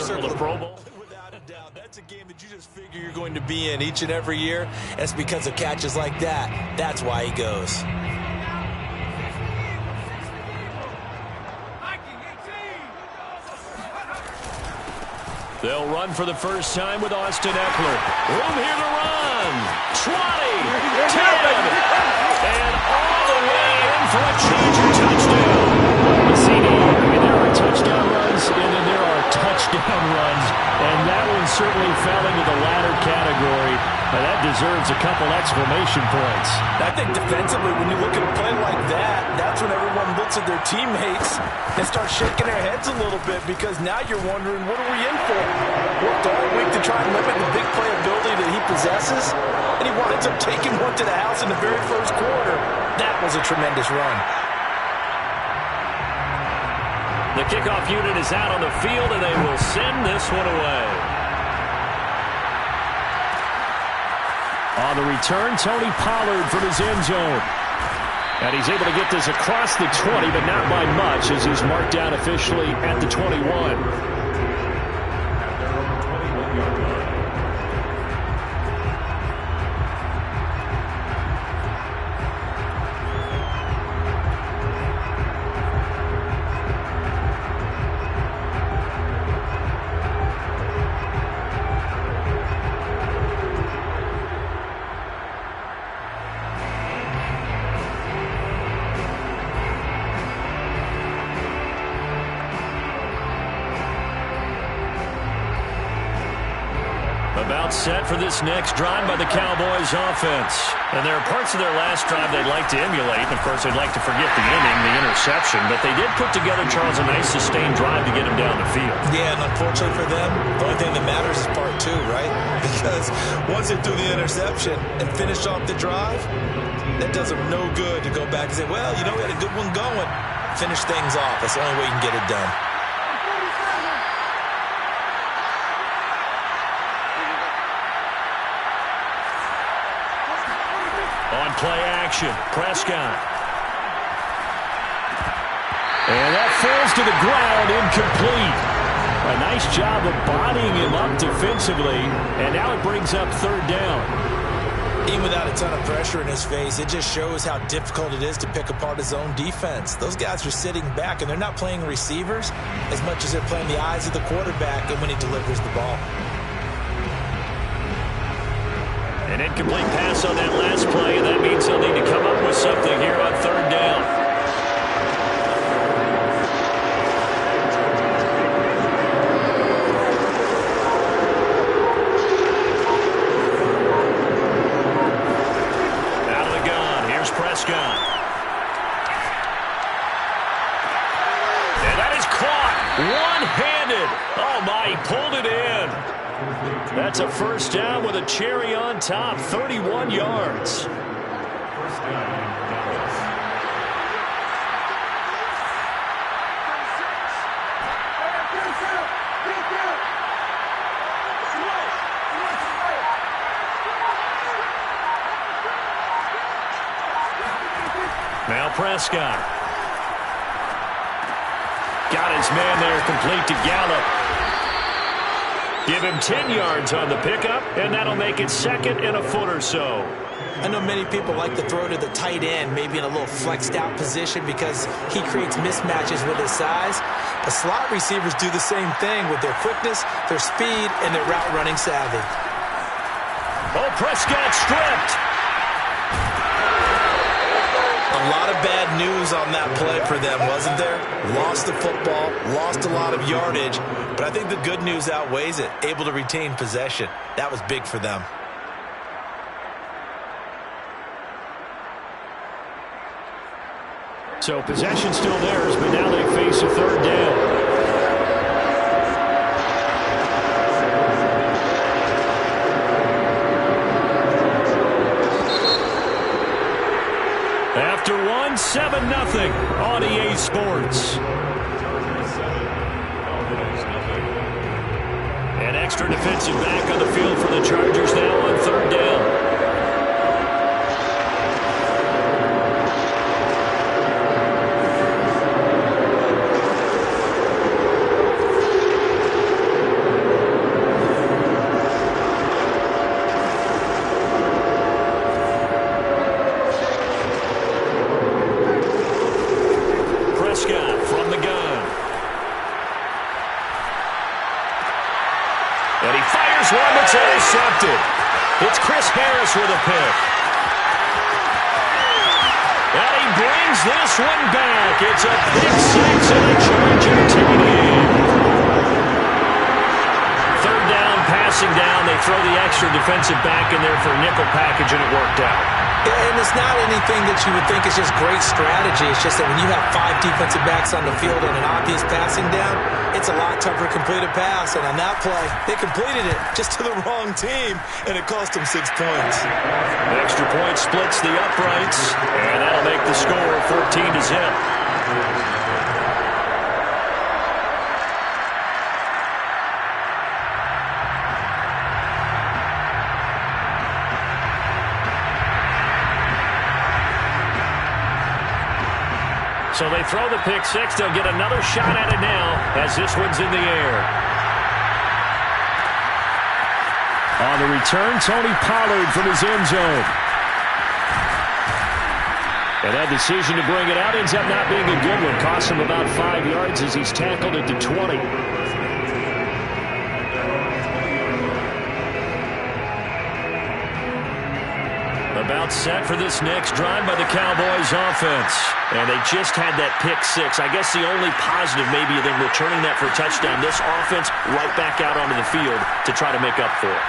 circle the Pro Bowl. Without a doubt, that's a game that you just figure you're going to be in each and every year. And it's because of catches like that. That's why he goes. They'll run for the first time with Austin Eckler. Room here to run. 20, 10, and all the way in for a Charger touchdown. There are touchdown runs, and then there are touchdown runs, and that one certainly fell into the latter category. That deserves a couple exclamation points. I think defensively, when you look at a play like that, that's when everyone looks at their teammates and starts shaking their heads a little bit, because now you're wondering, what are we in for? Worked all week to try and limit the big playability that he possesses, and he winds up taking one to the house in the very first quarter. That was a tremendous run. The kickoff unit is out on the field, and they will send this one away. On the return, Tony Pollard from his end zone. And he's able to get this across the 20, but not by much, as he's marked down officially at the 21. About set for this next drive by the Cowboys offense. And there are parts of their last drive they'd like to emulate. And, of course, they'd like to forget the inning, the interception. But they did put together, Charles, a nice sustained drive to get him down the field. Yeah, and unfortunately for them, the only thing that matters is part two, right? Because once they threw the interception and finished off the drive, that does them no good to go back and say, well, you know, we had a good one going. Finish things off. That's the only way you can get it done. On play action, Prescott. And that falls to the ground, incomplete. A nice job of bodying him up defensively, and now it brings up third down. Even without a ton of pressure in his face, it just shows how difficult it is to pick apart his own defense. Those guys are sitting back, and they're not playing receivers as much as they're playing the eyes of the quarterback and when he delivers the ball. An incomplete pass on that last play, and that means they'll need to come up with something here on third down. Out of the gun, here's Prescott. And that is caught one-handed. Oh, my, he pulled it in. That's a first down with a cherry on top, 31 yards. Now Prescott. Got his man there, complete to Gallup. Give him 10 yards on the pickup, and that'll make it second and a foot or so. I know many people like to throw to the tight end, maybe in a little flexed out position because he creates mismatches with his size. But slot receivers do the same thing with their quickness, their speed, and their route running savvy. Oh, Prescott stripped. A lot of bad news on that play for them, wasn't there? Lost the football, lost a lot of yardage, but I think the good news outweighs it. Able to retain possession. That was big for them. So possession still theirs, but now they face a third down. After one, 7-0 on EA Sports. An extra defensive back on the field for the Chargers now on third down. And he fires one that's intercepted. It's Chris Harris with a pick. And he brings this one back. It's a pick six and a Charger TD. Third down, passing down. They throw the extra defensive back in there for a nickel package, and it worked out. And it's not anything that you would think is just great strategy. It's just that when you have 5 defensive backs on the field and an obvious passing down, it's a lot tougher to complete a pass. And on that play, they completed it just to the wrong team, and it cost them 6 points. The extra point splits the uprights, and that'll make the score 14-0. So they throw the pick six. They'll get another shot at it now as this one's in the air. On the return, Tony Pollard from his end zone. And that decision to bring it out ends up not being a good one. Costs him about 5 yards as he's tackled at the 20. About set for this next drive by the Cowboys offense. And they just had that pick six. I guess the only positive maybe of them returning that for a touchdown. This offense right back out onto the field to try to make up for it.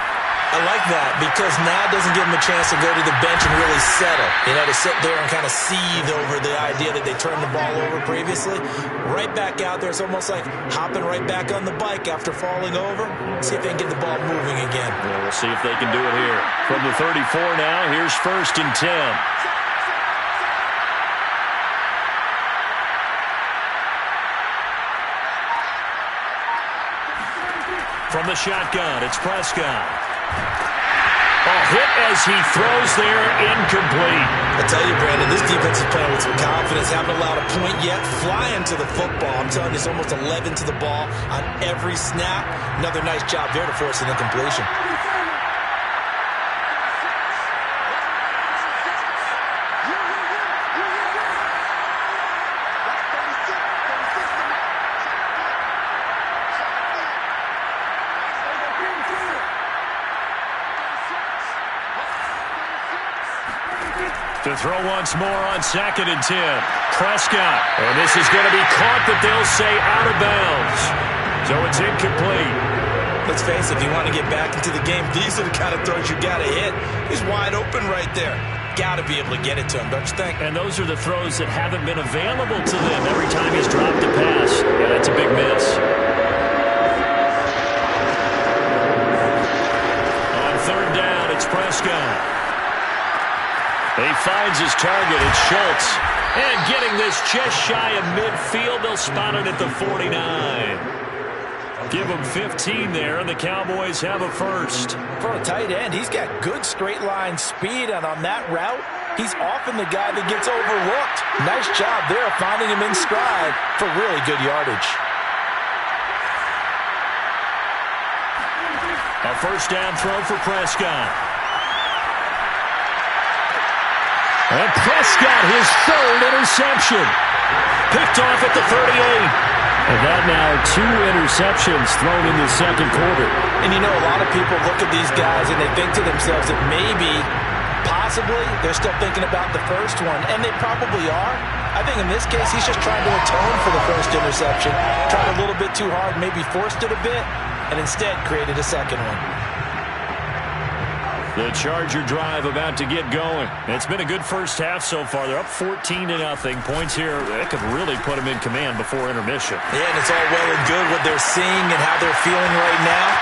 I like that because now it doesn't give them a chance to go to the bench and really settle. You know, to sit there and kind of seethe over the idea that they turned the ball over previously. Right back out there. It's almost like hopping right back on the bike after falling over. See if they can get the ball moving again. Yeah, we'll see if they can do it here. From the 34 now, here's 1st and 10. From the shotgun, it's Prescott. Hit as he throws there, incomplete. I tell you, Brandon, this defense is playing with some confidence. Haven't allowed a point yet. Flying to the football. I'm telling you, it's almost 11 to the ball on every snap. Another nice job there to force an incompletion. To throw once more on 2nd and 10. Prescott. And this is going to be caught, but they'll say out of bounds. So it's incomplete. Let's face it, if you want to get back into the game, these are the kind of throws you got to hit. He's wide open right there. Got to be able to get it to him, don't you think? And those are the throws that haven't been available to them every time he's dropped a pass. Yeah, that's a big miss. On 3rd down, it's Prescott. He finds his target. It's Schultz. And getting this just shy of midfield. They'll spot it at the 49. Give him 15 there, and the Cowboys have a first. For a tight end, he's got good straight line speed, and on that route, he's often the guy that gets overlooked. Nice job there finding him in stride for really good yardage. A first down throw for Prescott. And Prescott, his 3rd interception. Picked off at the 38. And that now 2 interceptions thrown in the 2nd quarter. And you know, a lot of people look at these guys and they think to themselves that maybe, possibly, they're still thinking about the first one. And they probably are. I think in this case, he's just trying to atone for the first interception. Tried a little bit too hard, maybe forced it a bit, and instead created a second one. The Charger drive about to get going. It's been a good first half so far. They're up 14-0. Points here, that could really put them in command before intermission. Yeah, and it's all well and good what they're seeing and how they're feeling right now.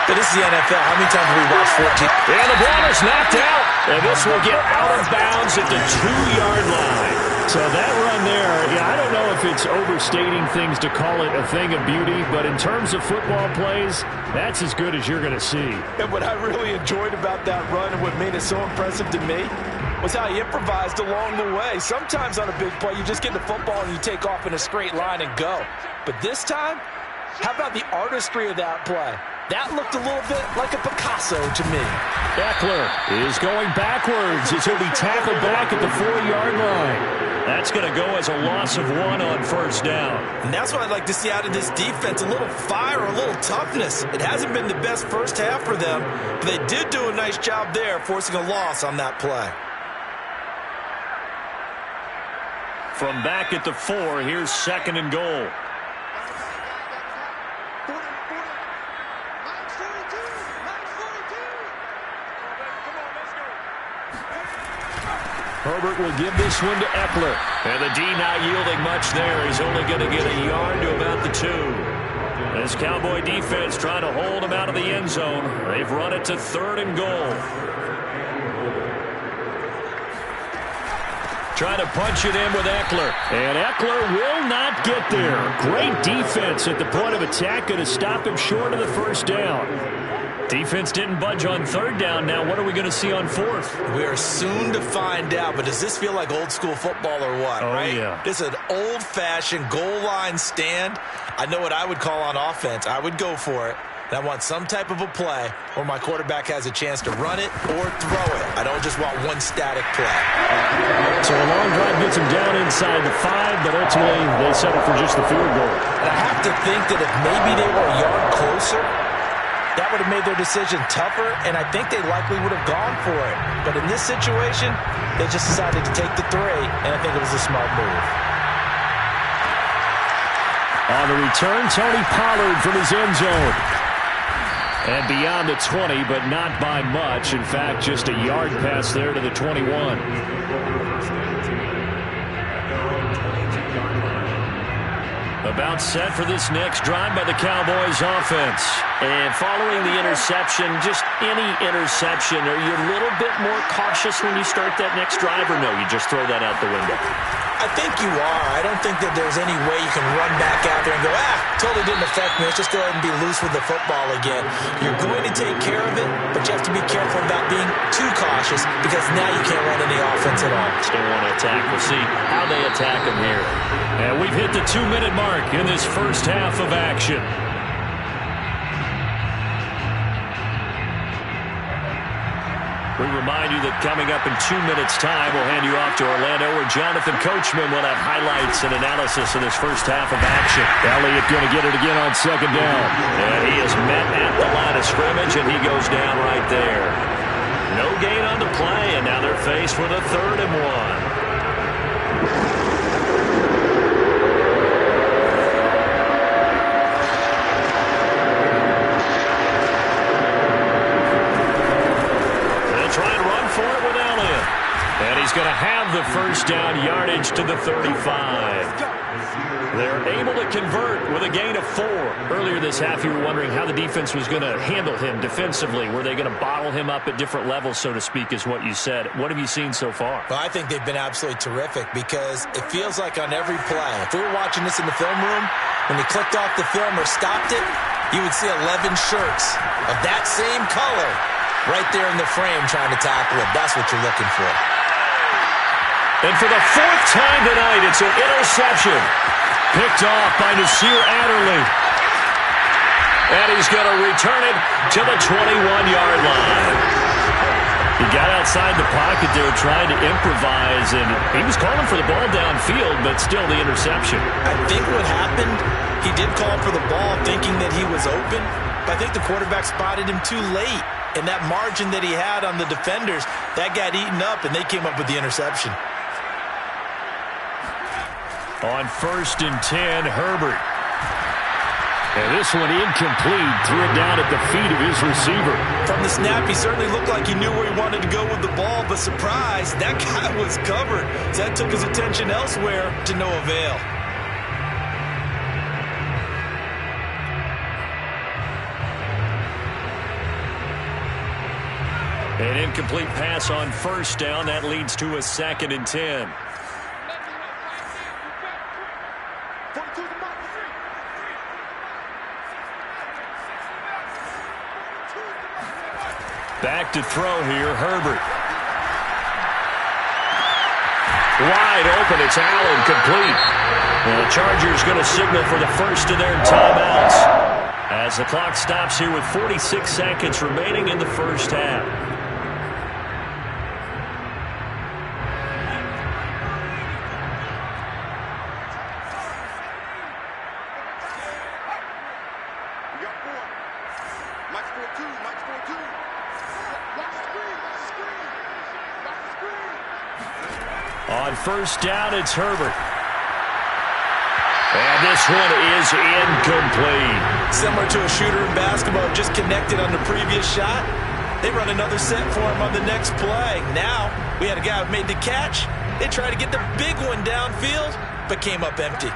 But this is the NFL. How many times have we watched 14? And the ball is knocked out. And this will get out of bounds at the 2-yard line. So that run there, yeah, I don't know if it's overstating things to call it a thing of beauty, but in terms of football plays, that's as good as you're going to see. And what I really enjoyed about that run and what made it so impressive to me was how he improvised along the way. Sometimes on a big play, you just get the football and you take off in a straight line and go. But this time, How about the artistry of that play? That looked a little bit like a Picasso to me. Eckler is going backwards as he'll be tackled back at the 4-yard line. That's going to go as a loss of 1 on first down. And that's what I'd like to see out of this defense, a little fire, a little toughness. It hasn't been the best first half for them, but they did do a nice job there, forcing a loss on that play. From back at the 4, here's 2nd and goal. Herbert will give this one to Eckler. And the D not yielding much there. He's only going to get a yard to about the 2. This Cowboy defense trying to hold him out of the end zone. They've run it to 3rd and goal. Trying to punch it in with Eckler. And Eckler will not get there. Great defense at the point of attack. Going to stop him short of the first down. Defense didn't budge on 3rd down. Now what are we going to see on 4th? We are soon to find out, but does this feel like old school football or what? Oh, right? Yeah. This is an old-fashioned goal line stand. I know what I would call on offense. I would go for it. And I want some type of a play where my quarterback has a chance to run it or throw it. I don't just want one static play. So a long drive gets him down inside the 5, but ultimately they settle for just the field goal. And I have to think that if maybe they were a yard closer, that would have made their decision tougher, and I think they likely would have gone for it. But in this situation, they just decided to take the 3, and I think it was a smart move. On the return, Tony Pollard from his end zone. And beyond the 20, but not by much. In fact, just a yard pass there to the 21. About set for this next drive by the Cowboys offense. And following the interception, just any interception, are you a little bit more cautious when you start that next drive, or no, you just throw that out the window? I think you are. I don't think that there's any way you can run back out there and go, totally didn't affect me. Let's just go ahead and be loose with the football again. You're going to take care of it, but you have to be careful about being too cautious because now you can't run any offense at all. Still want to attack. We'll see how they attack them here. And we've hit the 2-minute mark in this first half of action. We remind you that coming up in 2 minutes' time, we'll hand you off to Orlando, where Jonathan Coachman will have highlights and analysis of this first half of action. Elliott going to get it again on 2nd down. And he is met at the line of scrimmage, and he goes down right there. No gain on the play, and now they're faced with a 3rd and 1. He's going to have the first down, yardage to the 35. They're able to convert with a gain of 4. Earlier this half, you were wondering how the defense was going to handle him defensively. Were they going to bottle him up at different levels, so to speak, is what you said. What have you seen so far? Well, I think they've been absolutely terrific because it feels like on every play, if we were watching this in the film room, when you clicked off the film or stopped it, you would see 11 shirts of that same color right there in the frame trying to tackle it. That's what you're looking for. And for the 4th time tonight, it's an interception. Picked off by Nasir Adderley. And he's going to return it to the 21-yard line. He got outside the pocket there trying to improvise, and he was calling for the ball downfield, but still the interception. I think what happened, he did call for the ball thinking that he was open, but I think the quarterback spotted him too late. And that margin that he had on the defenders, that got eaten up, and they came up with the interception. On 1st and 10, Herbert. And this one incomplete. Threw it down at the feet of his receiver. From the snap, he certainly looked like he knew where he wanted to go with the ball, but surprise, that guy was covered. So that took his attention elsewhere to no avail. An incomplete pass on 1st down. That leads to a 2nd and 10. Back to throw here, Herbert. Wide open, it's Allen, complete. And the Chargers going to signal for the first of their timeouts as the clock stops here with 46 seconds remaining in the first half. On first down, it's Herbert. And this one is incomplete. Similar to a shooter in basketball, just connected on the previous shot. They run another set for him on the next play. Now, we had a guy who made the catch. They tried to get the big one downfield, but came up empty.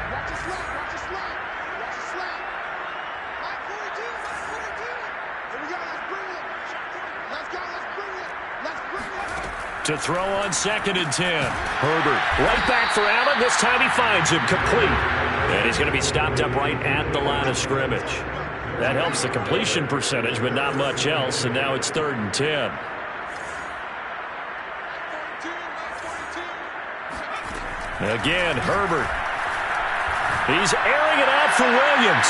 To throw on 2nd and 10. Herbert right back for Allen. This time he finds him complete. And he's going to be stopped up right at the line of scrimmage. That helps the completion percentage, but not much else. And now it's 3rd and 10. Again, Herbert. He's airing it out for Williams.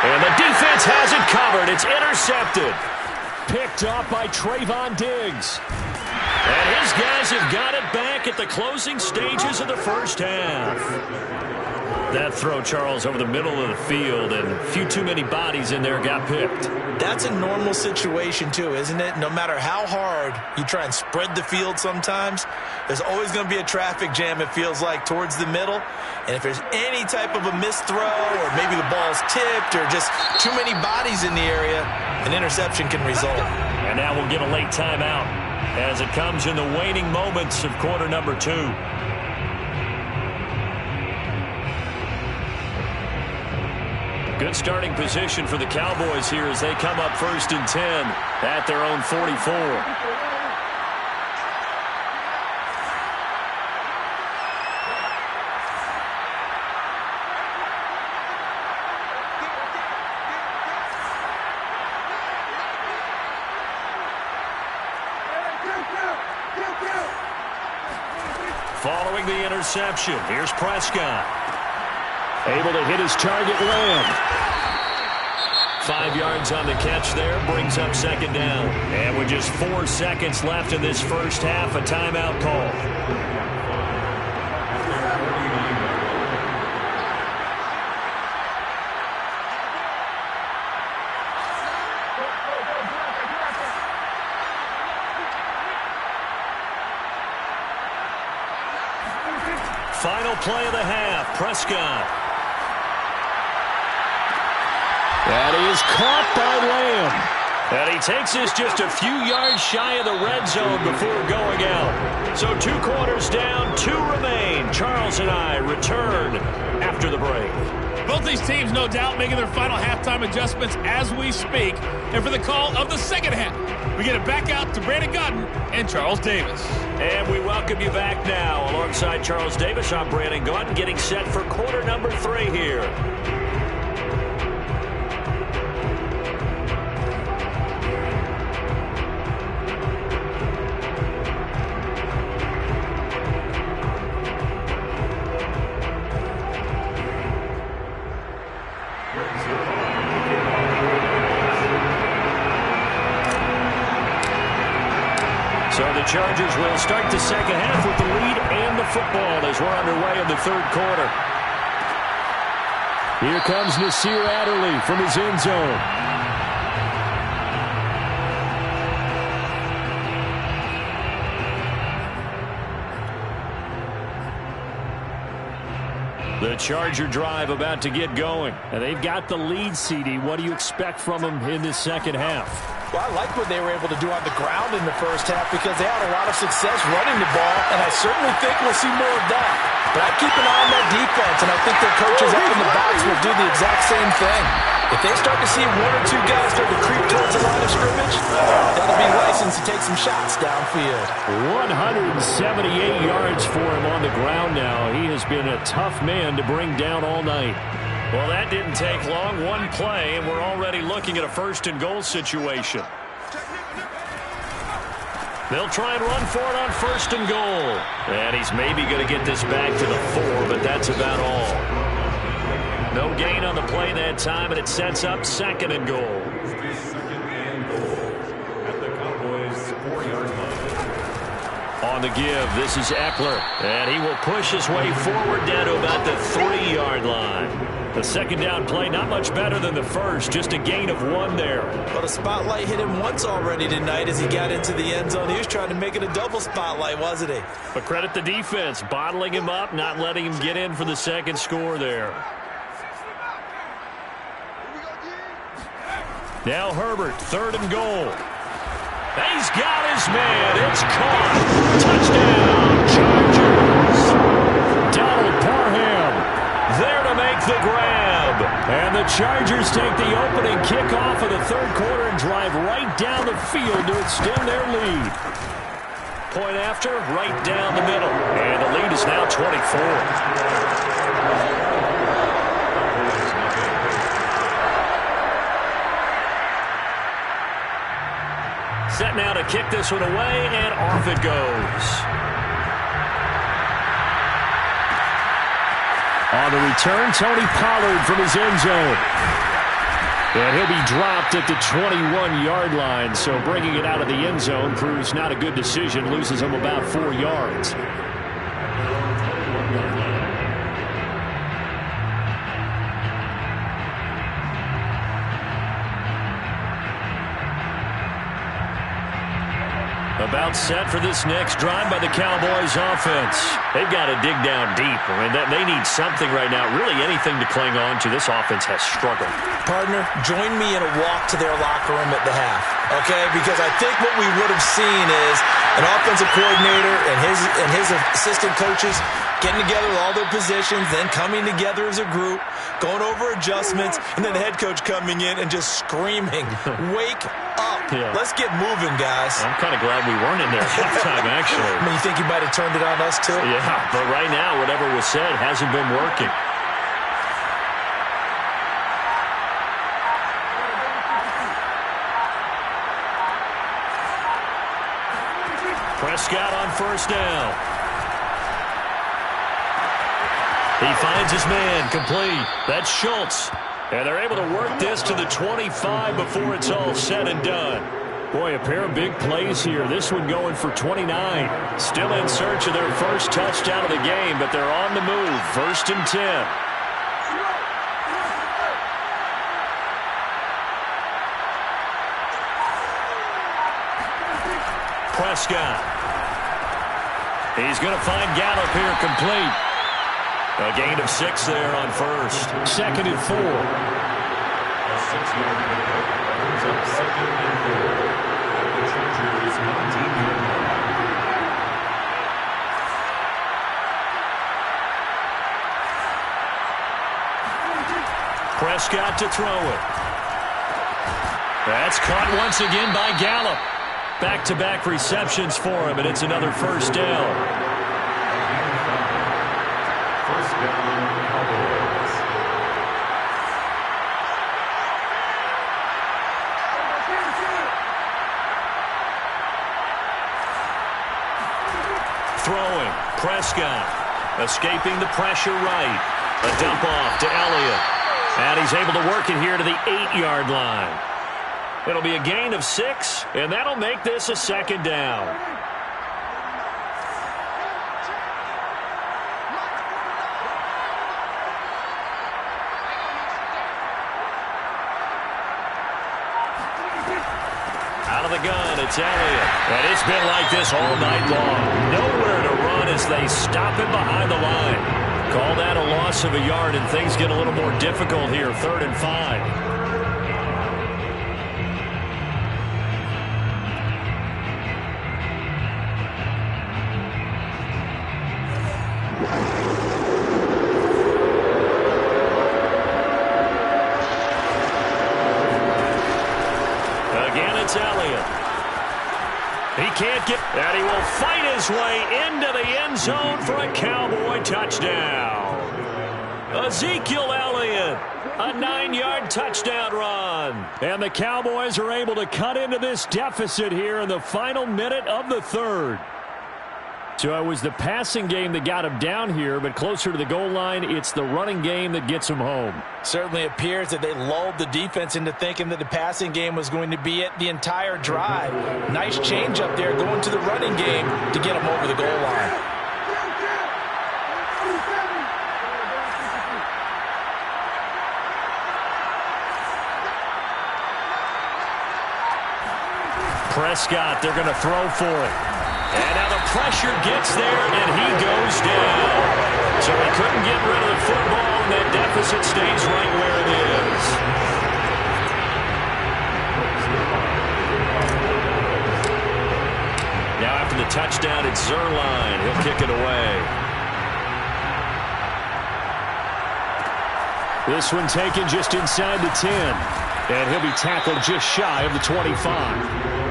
And the defense has it covered. It's intercepted. Picked off by Trayvon Diggs. And his guys have got it back at the closing stages of the first half. That throw, Charles, over the middle of the field, and a few too many bodies in there got picked. That's a normal situation, too, isn't it? No matter how hard you try and spread the field sometimes, there's always going to be a traffic jam, it feels like, towards the middle. And if there's any type of a missed throw, or maybe the ball's tipped, or just too many bodies in the area, an interception can result. And now we'll get a late timeout as it comes in the waning moments of quarter number 2. Good starting position for the Cowboys here as they come up 1st and 10 at their own 44. Following the interception, here's Prescott. Able to hit his target, Lamb. 5 yards on the catch there, brings up 2nd down. And with just 4 seconds left in this first half, a timeout call. Final play of the half, Prescott. That is caught by Lamb. And he takes this just a few yards shy of the red zone before going out. So 2 quarters down, 2 remain. Charles and I return after the break. Both these teams, no doubt, making their final halftime adjustments as we speak. And for the call of the second half, we get it back out to Brandon Gaudin and Charles Davis. And we welcome you back now. Alongside Charles Davis, I'm Brandon Gaudin, getting set for quarter number 3 here. So the Chargers will start the second half with the lead and the football as we're underway in the 3rd quarter. Here comes Nasir Adderley from his end zone. The Charger drive about to get going. And they've got the lead, CD. What do you expect from them in this second half? Well, I like what they were able to do on the ground in the first half because they had a lot of success running the ball, and I certainly think we'll see more of that. But I keep an eye on that defense, and I think their coaches up in the box will do the exact same thing. If they start to see 1 or 2 guys start to creep towards the line of scrimmage, they'll be licensed to take some shots downfield. 178 yards for him on the ground now. He has been a tough man to bring down all night. Well, that didn't take long. 1 play, and we're already looking at a 1st and goal situation. They'll try and run for it on 1st and goal. And he's maybe going to get this back to the 4, but that's about all. No gain on the play that time, and it sets up 2nd and goal. On the give, this is Eckler, and he will push his way forward down to about the 3-yard line. The 2nd down play, not much better than the first, just a gain of 1 there. But a spotlight hit him once already tonight as he got into the end zone. He was trying to make it a double spotlight, wasn't he? But credit the defense, bottling him up, not letting him get in for the 2nd score there. Now Herbert, 3rd and goal. He's got his man. It's caught. Touchdown, Chargers. Donald Parham there to make the grab. And the Chargers take the opening kickoff of the 3rd quarter and drive right down the field to extend their lead. Point after, right down the middle. And the lead is now 24. Set now to kick this one away, and off it goes. On the return, Tony Pollard from his end zone. And he'll be dropped at the 21-yard line, so bringing it out of the end zone proves not a good decision, loses him about 4 yards. About set for this next drive by the Cowboys offense. They've got to dig down deep. I mean, they need something right now, really anything to cling on to. This offense has struggled. Partner, join me in a walk to their locker room at the half, okay? Because I think what we would have seen is an offensive coordinator and his assistant coaches getting together with all their positions, then coming together as a group, going over adjustments, and then the head coach coming in and just screaming, wake up. Yeah. Let's get moving, guys. I'm kind of glad we weren't in there at halftime, actually. I mean, you think you might have turned it on us, too? Yeah, but right now, whatever was said hasn't been working. Prescott on 1st down. He finds his man, complete. That's Schultz. And they're able to work this to the 25 before it's all said and done. Boy, a pair of big plays here. This one going for 29. Still in search of their first touchdown of the game, but they're on the move. 1st and 10. Prescott. He's going to find Gallup here, complete. A gain of 6 there on 1st. 2nd and 4. Prescott to throw it. That's caught once again by Gallup. Back-to-back receptions for him, and it's another 1st down. Throwing, Prescott, escaping the pressure right. A dump off to Elliott. And he's able to work it here to the 8-yard line. It'll be a gain of 6, and that'll make this a 2nd down. Out of the gun, it's Elliott. And it's been like this all night long. Nowhere to run as they stop him behind the line. Call that a loss of a yard, and things get a little more difficult here. 3rd and 5. Again, it's Elliott. He can't get, and he will fight his way into the end zone for a Cowboy touchdown. Ezekiel Elliott, a 9-yard touchdown run. And the Cowboys are able to cut into this deficit here in the final minute of the third. So it was the passing game that got him down here, but closer to the goal line, it's the running game that gets him home. Certainly appears that they lulled the defense into thinking that the passing game was going to be it the entire drive. Nice change up there going to the running game to get him over the goal line. Prescott, they're going to throw for it. And now the pressure gets there, and he goes down. So he couldn't get rid of the football, and that deficit stays right where it is. Now after the touchdown, it's Zerline. He'll kick it away. This one taken just inside the 10. And he'll be tackled just shy of the 25.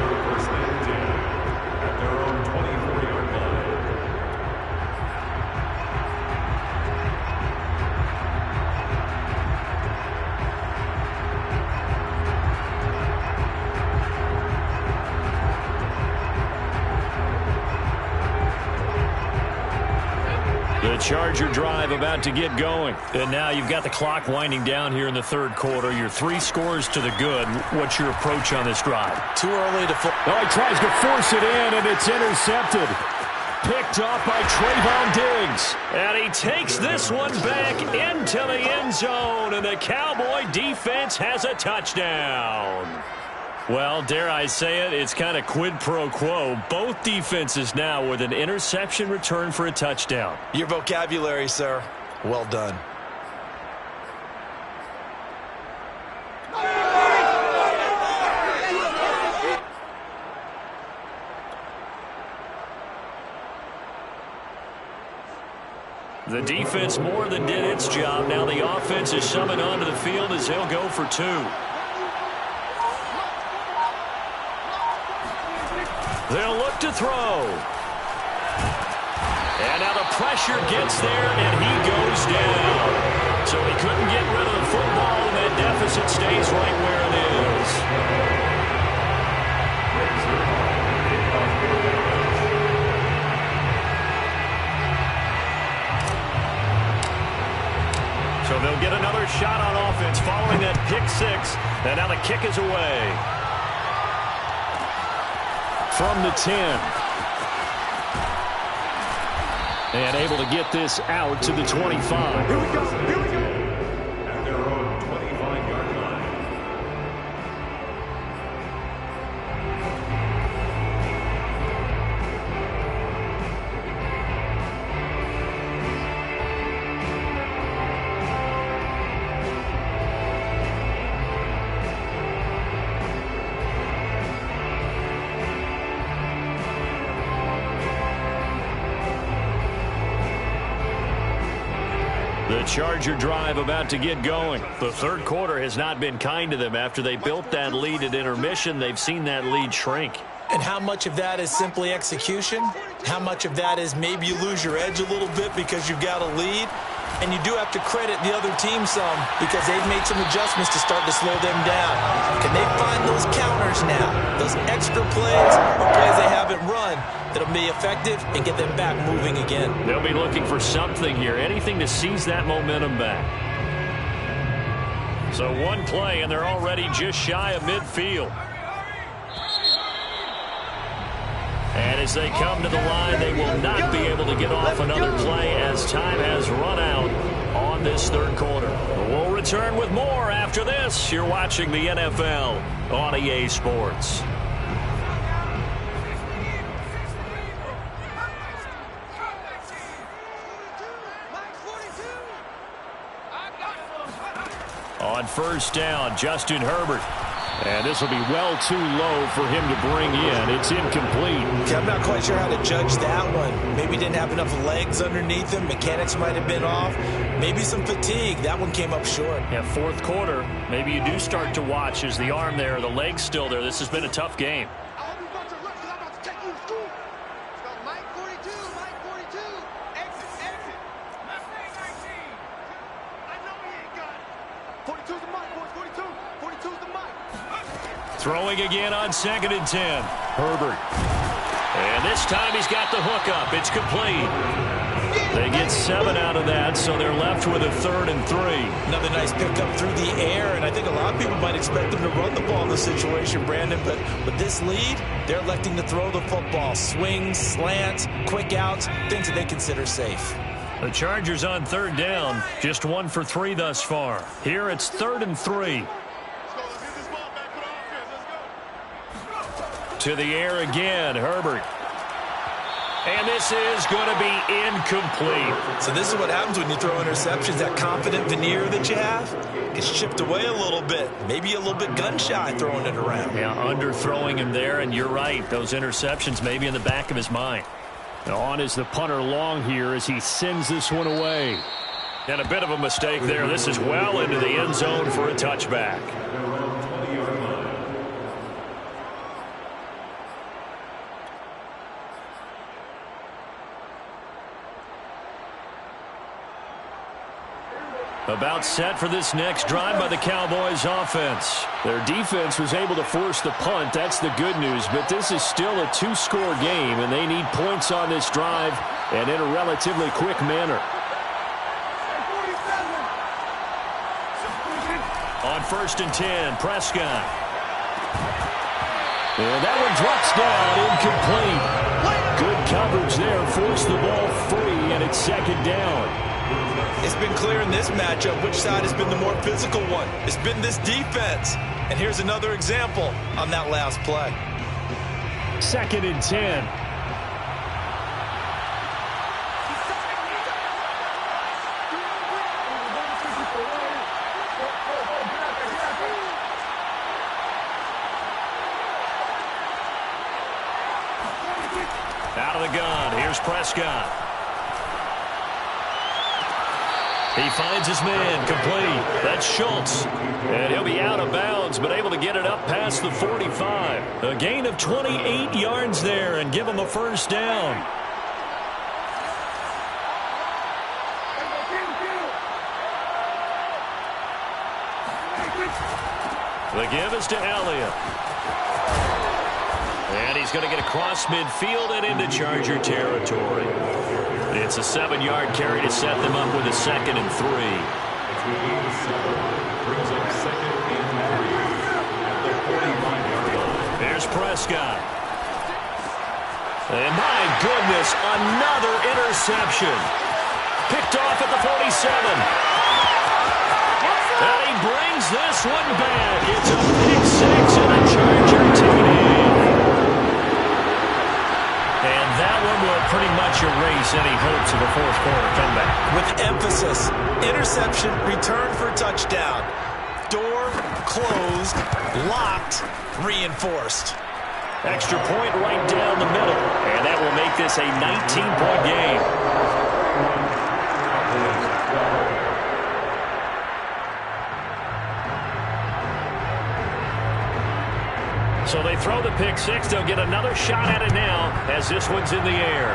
Charger drive about to get going. And now you've got the clock winding down here in the third quarter. You're 3 scores to the good. What's your approach on this drive? Too early to... Oh, he tries to force it in, and it's intercepted. Picked off by Trayvon Diggs. And he takes this one back into the end zone, and the Cowboy defense has a touchdown. Well, dare I say it, it's kind of quid pro quo. Both defenses now with an interception return for a touchdown. Your vocabulary, sir. Well done. The defense more than did its job. Now the offense is summoned onto the field as he'll go for 2. They'll look to throw. And now the pressure gets there, and he goes down. So he couldn't get rid of the football, and that deficit stays right where it is. So they'll get another shot on offense following that pick 6. And now the kick is away. From the 10. And able to get this out to the 25. Here we go. Here we go. At their own 25-yard line. The Charger drive about to get going. The third quarter has not been kind to them. After they built that lead at intermission, they've seen that lead shrink. And how much of that is simply execution? How much of that is maybe you lose your edge a little bit because you've got a lead? And you do have to credit the other team some because they've made some adjustments to start to slow them down. Can they find those counters now, those extra plays or plays they haven't run that'll be effective and get them back moving again? They'll be looking for something here, anything to seize that momentum back. So one play, and they're already just shy of midfield. And as they come to the line, they will not be able to get off another play as time has run out on this third quarter. We'll return with more after this. You're watching the NFL on EA Sports. On first down, Justin Herbert. And this will be well too low for him to bring in. It's incomplete. Okay, I'm not quite sure how to judge that one. Maybe didn't have enough legs underneath him. Mechanics might have been off. Maybe some fatigue. That one came up short. Yeah, fourth quarter, maybe you do start to watch. Is the arm there, the leg's still there? This has been a tough game. Throwing again on 2nd and 10. Herbert. And this time he's got the hook up. It's complete. They get 7 out of that, so they're left with a 3rd and 3. Another nice pickup through the air, and I think a lot of people might expect them to run the ball in this situation, Brandon, but with this lead, they're electing to throw the football. Swings, slants, quick outs, things that they consider safe. The Chargers on 3rd down, just 1 for 3 thus far. Here it's 3rd and 3. To the air again, Herbert. And this is going to be incomplete. So this is what happens when you throw interceptions. That confident veneer that you have gets chipped away a little bit. Maybe a little bit gun-shy throwing it around. Yeah, underthrowing him there, and you're right. Those interceptions may be in the back of his mind. Now on is the punter long here as he sends this one away. And a bit of a mistake there. This is well into the end zone for a touchback. About set for this next drive by the Cowboys offense. Their defense was able to force the punt. That's the good news. But this is still a 2-score game, and they need points on this drive and in a relatively quick manner. On 1st and 10, Prescott. And that one drops down, incomplete. Good coverage there, forced the ball free, and it's 2nd down. It's been clear in this matchup which side has been the more physical one. It's been this defense. And here's another example on that last play. 2nd and 10. Out of the gun. Here's Prescott. He finds his man, complete. That's Schultz. And he'll be out of bounds, but able to get it up past the 45. A gain of 28 yards there and give him a 1st down. The give is to Elliott. And he's going to get across midfield and into Charger territory. It's a 7-yard carry to set them up with a 2nd and 3. There's Prescott. And my goodness, another interception. Picked off at the 47. And he brings this one back. It's a pick 6 and a Charger TD. And that one will pretty much erase any hopes of a 4th-quarter comeback. With emphasis, interception, return for touchdown. Door closed, locked, reinforced. Extra point right down the middle. And that will make this a 19-point game. So they throw the pick 6. They'll get another shot at it now as this one's in the air.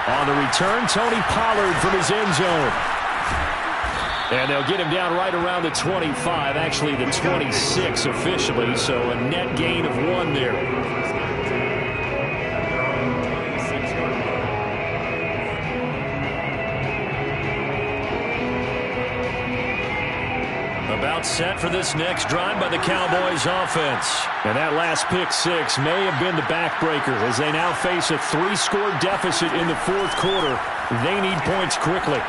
On the return, Tony Pollard from his end zone. And they'll get him down right around the 25, actually the 26 officially, so a net gain of 1 there. About set for this next drive by the Cowboys offense. And that last pick 6 may have been the backbreaker as they now face a 3-score deficit in the 4th quarter. They need points quickly.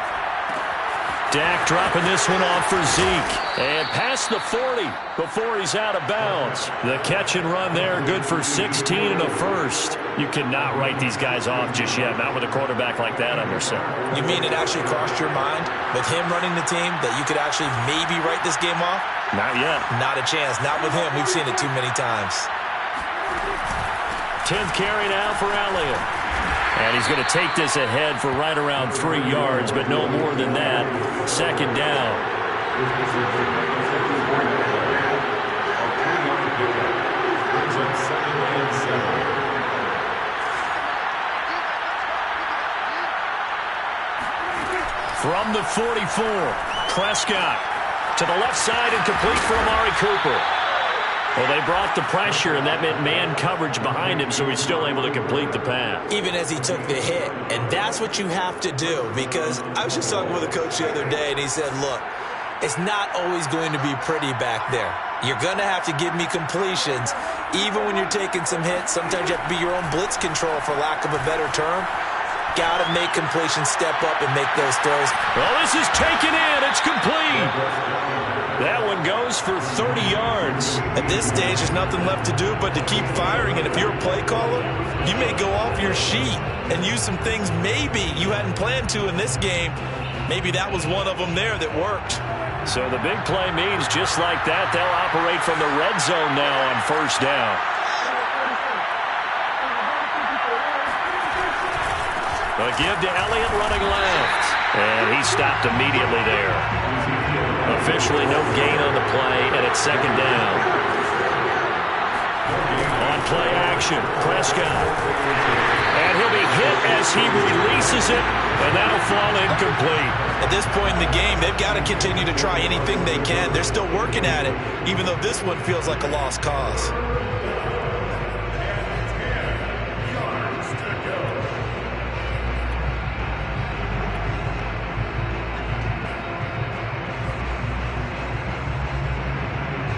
Dak dropping this one off for Zeke. And past the 40 before he's out of bounds. The catch and run there, good for 16 and a 1st. You cannot write these guys off just yet, not with a quarterback like that on their side. You mean it actually crossed your mind with him running the team that you could actually maybe write this game off? Not yet. Not a chance. Not with him. We've seen it too many times. 10th carry now for Elliott. And he's going to take this ahead for right around 3 yards, but no more than that. 2nd down. From the 44, Prescott. To the left side and complete for Amari Cooper. Well, they brought the pressure, and that meant man coverage behind him, so he's still able to complete the pass. Even as he took the hit, and that's what you have to do, because I was just talking with a coach the other day, and he said, look, it's not always going to be pretty back there. You're going to have to give me completions, even when you're taking some hits. Sometimes you have to be your own blitz control, for lack of a better term. Got to make completions, step up, and make those throws. Well, this is taken in. It's complete. That one goes for 30 yards. At this stage, there's nothing left to do but to keep firing. And if you're a play caller, you may go off your sheet and use some things maybe you hadn't planned to in this game. Maybe that was one of them there that worked. So the big play means just like that, they'll operate from the red zone now on first down. A give to Elliott running left. And he stopped immediately there. Officially no gain on the play, and it's second down. On play action, Prescott. And he'll be hit as he releases it, and that'll fall incomplete. At this point in the game, they've got to continue to try anything they can. They're still working at it, even though this one feels like a lost cause.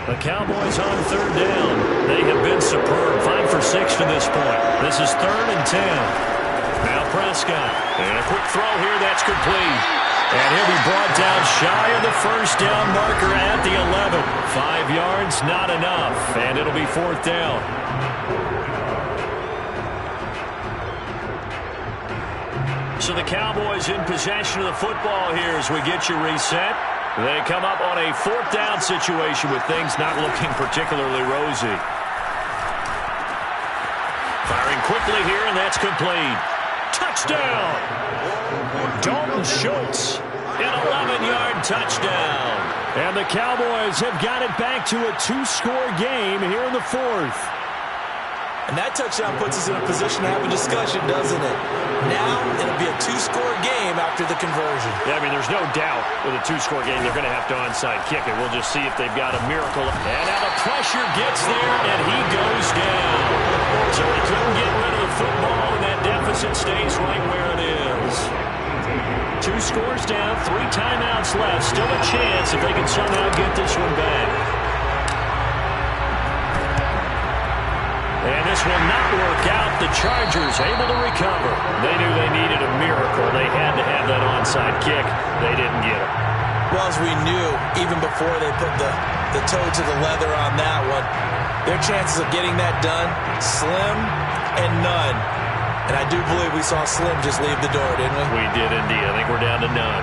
The Cowboys on third down. They have been superb. 5 for 6 to this point. This is 3rd and 10. Now Prescott. And a quick throw here. That's complete. And he'll be brought down shy of the first down marker at the 11. 5 yards, not enough. And it'll be 4th down. So the Cowboys in possession of the football here as we get you reset. They come up on a 4th down situation with things not looking particularly rosy. Firing quickly here, and that's complete. Touchdown! Dalton Schultz, an 11-yard touchdown. And the Cowboys have got it back to a 2-score game here in the 4th. And that touchdown puts us in a position to have a discussion, doesn't it? Now, it'll be a 2-score game after the conversion. Yeah, I mean, there's no doubt with a 2-score game they're going to have to onside kick it. We'll just see if they've got a miracle. And now the pressure gets there, and he goes down. So he couldn't get rid of the football, and that deficit stays right where it is. 2 scores down, 3 timeouts left. Still a chance if they can somehow get this one back. And this will not work out. The Chargers able to recover. They knew they needed a miracle. They had to have that onside kick. They didn't get it. Well, as we knew, even before they put the toe to the leather on that one, their chances of getting that done, slim and none. And I do believe we saw Slim just leave the door, didn't we? We did indeed. I think we're down to none.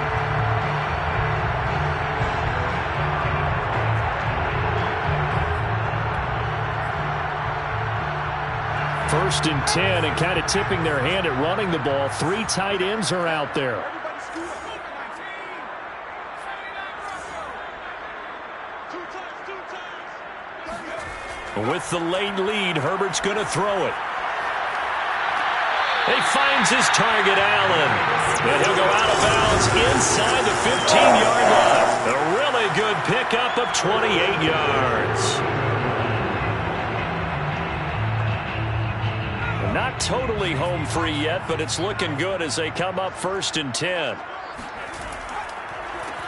First and 10, and kind of tipping their hand at running the ball. 3 tight ends are out there. With the late lead, Herbert's going to throw it. He finds his target, Allen. And he'll go out of bounds inside the 15-yard line. A really good pickup of 28 yards. Not totally home free yet, but it's looking good as they come up first and 10.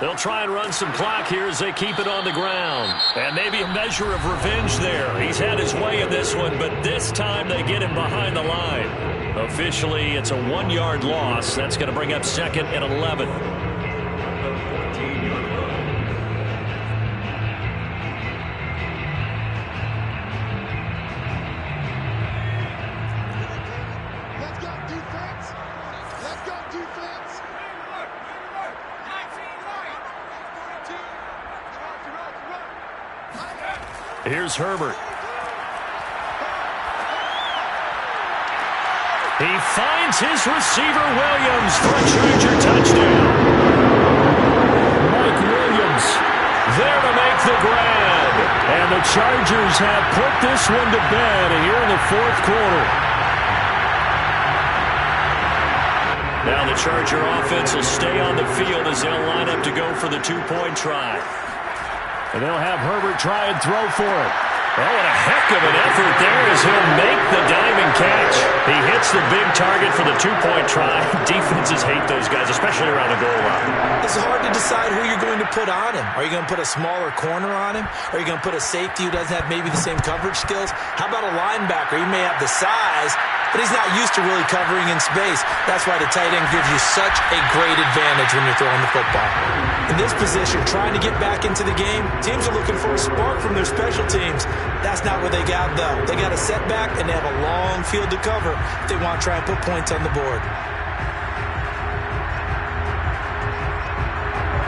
They'll try and run some clock here as they keep it on the ground. And maybe a measure of revenge there. He's had his way in this one, but this time they get him behind the line. Officially, it's a 1-yard loss. That's going to bring up 2nd and 11. Here's Herbert. He finds his receiver, Williams, for a Charger touchdown. Mike Williams there to make the grab. And the Chargers have put this one to bed here in the 4th quarter. Now the Charger offense will stay on the field as they'll line up to go for the 2-point try. And they'll have Herbert try and throw for it. Oh, what a heck of an effort there as he'll make the diving catch. He hits the big target for the two-point try. Defenses hate those guys, especially around the goal line. It's hard to decide who you're going to put on him. Are you going to put a smaller corner on him? Are you going to put a safety who doesn't have maybe the same coverage skills? How about a linebacker? He may have the size, but he's not used to really covering in space. That's why the tight end gives you such a great advantage when you're throwing the football. In this position, trying to get back into the game, teams are looking for a spark from their special teams. That's not what they got, though. They got a setback, and they have a long field to cover if they want to try and put points on the board.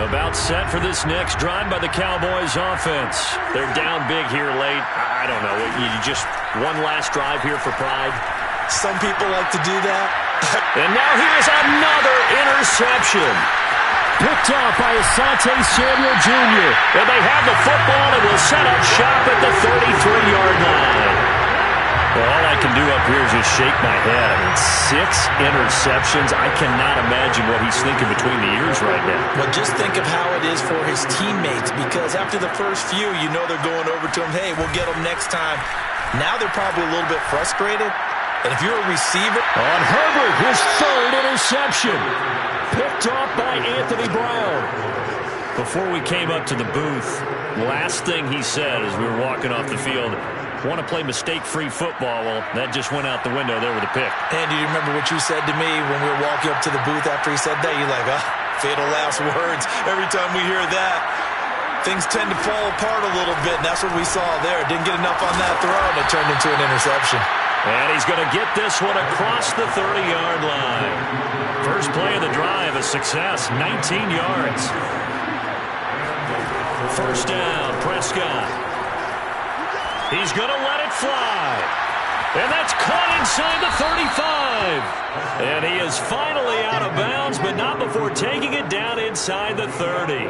About set for this next drive by the Cowboys offense. They're down big here late. I don't know. You just one last drive here for pride. Some people like to do that. And now here's another interception. Picked off by Asante Samuel Jr. And they have the football and will set up shop at the 33-yard line. Well, all I can do up here is just shake my head. I mean, 6 interceptions. I cannot imagine what he's thinking between the ears right now. Well, just think of how it is for his teammates, because after the first few, you know they're going over to him, hey, we'll get him next time. Now they're probably a little bit frustrated. And if you're a receiver... On Herbert, his 3rd interception. Picked off by Anthony Brown. Before we came up to the booth, last thing he said as we were walking off the field, want to play mistake-free football. Well, that just went out the window there with a pick. And do you remember what you said to me when we were walking up to the booth after he said that? You're like, fatal last words. Every time we hear that, things tend to fall apart a little bit, and that's what we saw there. Didn't get enough on that throw, and it turned into an interception. And he's going to get this one across the 30-yard line. First play of the drive, a success, 19 yards. First down, Prescott. He's going to let it fly. And that's caught inside the 35. And he is finally out of bounds, but not before taking it down inside the 30.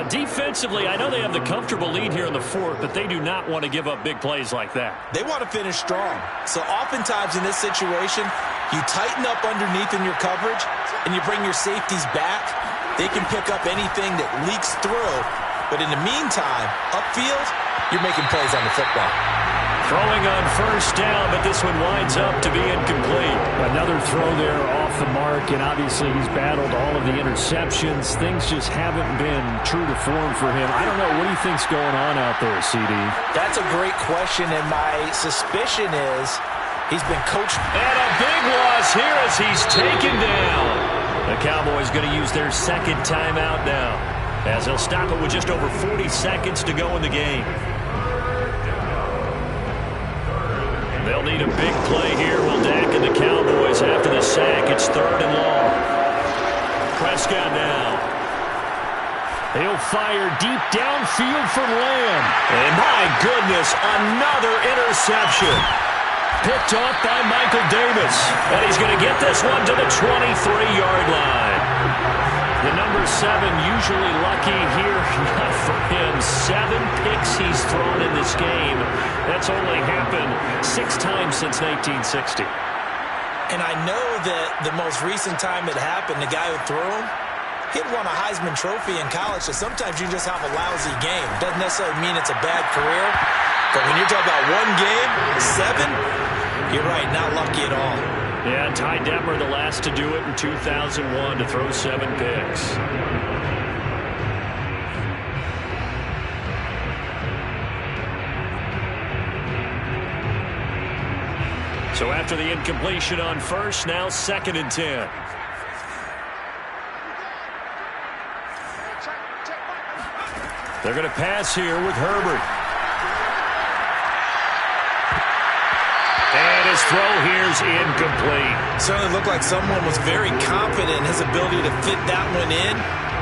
Defensively, I know they have the comfortable lead here in the 4th, but they do not want to give up big plays like that. They want to finish strong. So oftentimes in this situation, you tighten up underneath in your coverage, and you bring your safeties back. They can pick up anything that leaks through. But in the meantime, upfield, you're making plays on the football. Throwing on first down, but this one winds up to be incomplete. Another throw there off the mark, and obviously he's battled all of the interceptions. Things just haven't been true to form for him. I don't know. What do you think's going on out there, CD? That's a great question, and my suspicion is he's been coached. And a big loss here as he's taken down. The Cowboys going to use their 2nd timeout now, as they'll stop it with just over 40 seconds to go in the game. They'll need a big play here. Will Dak and the Cowboys after the sack. It's 3rd and long. Prescott now. He'll fire deep downfield for Lamb. And my goodness, another interception. Picked off by Michael Davis. And he's going to get this one to the 23-yard line. The number 7 usually lucky here, not for him. 7 picks he's thrown in this game. That's only happened 6 times since 1960. And I know that the most recent time it happened, the guy who threw him, he'd won a Heisman Trophy in college, so sometimes you just have a lousy game. Doesn't necessarily mean it's a bad career, but when you're talking about one game, 7, you're right, not lucky at all. Yeah, Ty Detmer, the last to do it in 2001, to throw 7 picks. So after the incompletion on first, now 2nd and 10. They're going to pass here with Herbert. And his throw here's incomplete. Certainly looked like someone was very confident in his ability to fit that one in.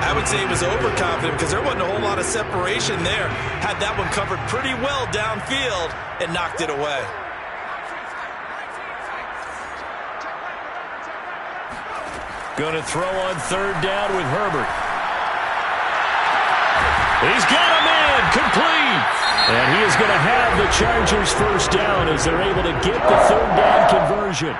I would say he was overconfident because there wasn't a whole lot of separation there. Had that one covered pretty well downfield and knocked it away. Going to throw on 3rd down with Herbert. He's got a man complete. And he is going to have the Chargers first down as they're able to get the 3rd down conversion.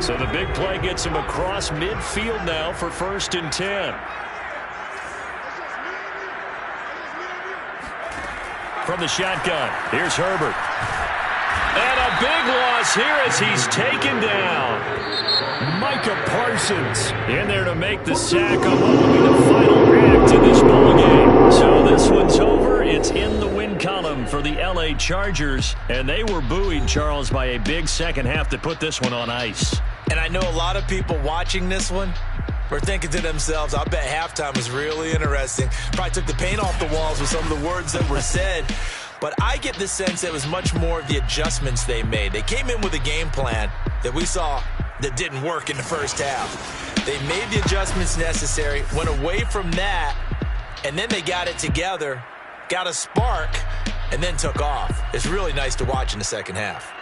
So the big play gets him across midfield now for 1st and 10. From the shotgun, here's Herbert. And a big loss here as he's taken down. Micah Parsons in there to make the sack on what will be the final act in this ballgame. So this one's over. It's in the win column for the L.A. Chargers. And they were buoyed, Charles, by a big second half that put this one on ice. And I know a lot of people watching this one were thinking to themselves, I bet halftime was really interesting. Probably took the paint off the walls with some of the words that were said. But I get the sense it was much more of the adjustments they made. They came in with a game plan that we saw that didn't work in the first half. They made the adjustments necessary, went away from that, and then they got it together, got a spark, and then took off. It's really nice to watch in the second half.